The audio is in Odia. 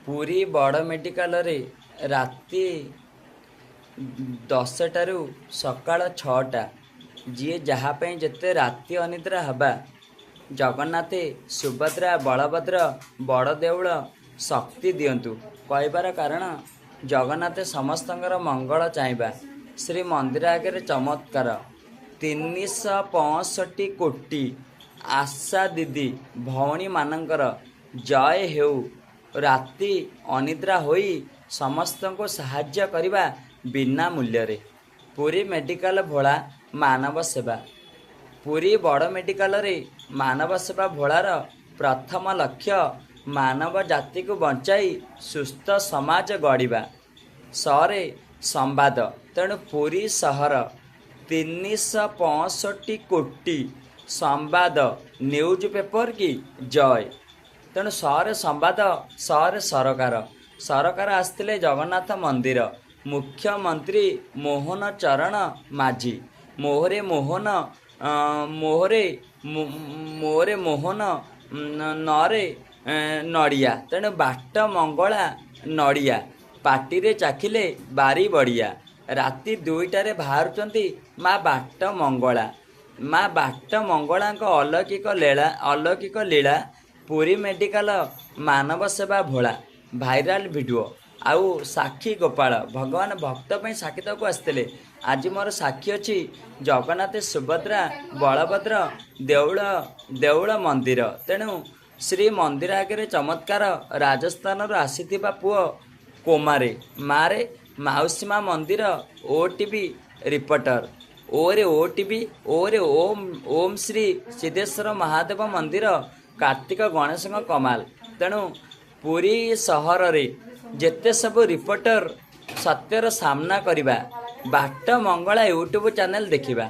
ପୁରୀ ବଡ଼ ମେଡ଼ିକାଲରେ ରାତି 10ଟାରୁ ସକାଳ 6ଟା। ଯିଏ ଯାହା ପାଇଁ ଯେତେ ରାତି ଅନିଦ୍ରା ହେବା। ଜଗନ୍ନାଥେ ସୁଭଦ୍ରା ବଳଭଦ୍ର ବଡ଼ ଦେଉଳ ଶକ୍ତି ଦିଅନ୍ତୁ କହିବାର କାରଣ ଜଗନ୍ନାଥ ସମସ୍ତଙ୍କର ମଙ୍ଗଳ ଚାହିଁବା। ଶ୍ରୀମନ୍ଦିର ଆଗରେ ଚମତ୍କାର 365 କୋଟି ଆଶା ଦିଦି ଭଉଣୀମାନଙ୍କର ଜୟ ହେଉ। ରାତି ଅନିଦ୍ରା ହୋଇ ସମସ୍ତଙ୍କୁ ସାହାଯ୍ୟ କରିବା ବିନା ମୂଲ୍ୟରେ। ପୁରୀ ମେଡ଼ିକାଲ ଭୋଳା ମାନବ ସେବା। ପୁରୀ ବଡ଼ ମେଡ଼ିକାଲରେ ମାନବ ସେବା ଭୋଳାର ପ୍ରଥମ ଲକ୍ଷ୍ୟ ମାନବ ଜାତିକୁ ବଞ୍ଚାଇ ସୁସ୍ଥ ସମାଜ ଗଢ଼ିବା। ସରେ ସମ୍ବାଦ। ତେଣୁ ପୁରୀ ସହର 365 କୋଟି ସମ୍ବାଦ ନ୍ୟୁଜ୍ ପେପର କି ଜୟ। ତେଣୁ ସରେ ସମ୍ବାଦ ସରେ ସରକାର। ସରକାର ଆସିଥିଲେ ଜଗନ୍ନାଥ ମନ୍ଦିର। ମୁଖ୍ୟମନ୍ତ୍ରୀ ମୋହନ ଚରଣ ମାଝୀ। ମୋହରେ ମୋହନ ନରେ ନଡ଼ିଆ। ତେଣୁ ବାଟ ମଙ୍ଗଳା ନଡ଼ିଆ ପାଟିରେ ଚାଖିଲେ ବାରି ବଢ଼ିଆ। ରାତି 2ଟାରେ ବାହାରୁଛନ୍ତି ମା ବାଟ ମଙ୍ଗଳା। ମା ବାଟ ମଙ୍ଗଳାଙ୍କ ଅଲୌକିକ ଲୀଳା। ପୁରୀ ମେଡ଼ିକାଲ ମାନବ ସେବା ଭୋଳା। Viral video. ଆଉ ସାକ୍ଷୀ ଗୋପାଳ ଭଗବାନ ଭକ୍ତ ପାଇଁ ସାକ୍ଷୀ ଦେବାକୁ ଆସିଥିଲେ। ଆଜି ମୋର ସାକ୍ଷୀ ଅଛି ଜଗନ୍ନାଥ ସୁଭଦ୍ରା ବଳଭଦ୍ର ଦେଉଳ ମନ୍ଦିର। ତେଣୁ ଶ୍ରୀମନ୍ଦିର ଆଗରେ ଚମତ୍କାର। ରାଜସ୍ଥାନରୁ ଆସିଥିବା ପୁଅ କୋମାରେ ମାରେ ମାଉସୀ ମା ମନ୍ଦିର ଓଟିଭି ରିପୋର୍ଟର। ଓରେ ଓଟିଭି ଓରେ ଓମ୍ ଶ୍ରୀ ସିଦ୍ଧେଶ୍ୱର ମହାଦେବ ମନ୍ଦିର କାର୍ତ୍ତିକ ଗଣେଶଙ୍କ କମାଲ। ତେଣୁ ପୁରୀ ସହରରେ ଯେତେ ସବୁ ରିପୋର୍ଟର ସତ୍ୟର ସାମ୍ନା କରିବା ବାଟ ମଙ୍ଗଳା ୟୁଟ୍ୟୁବ୍ ଚ୍ୟାନେଲ ଦେଖିବା।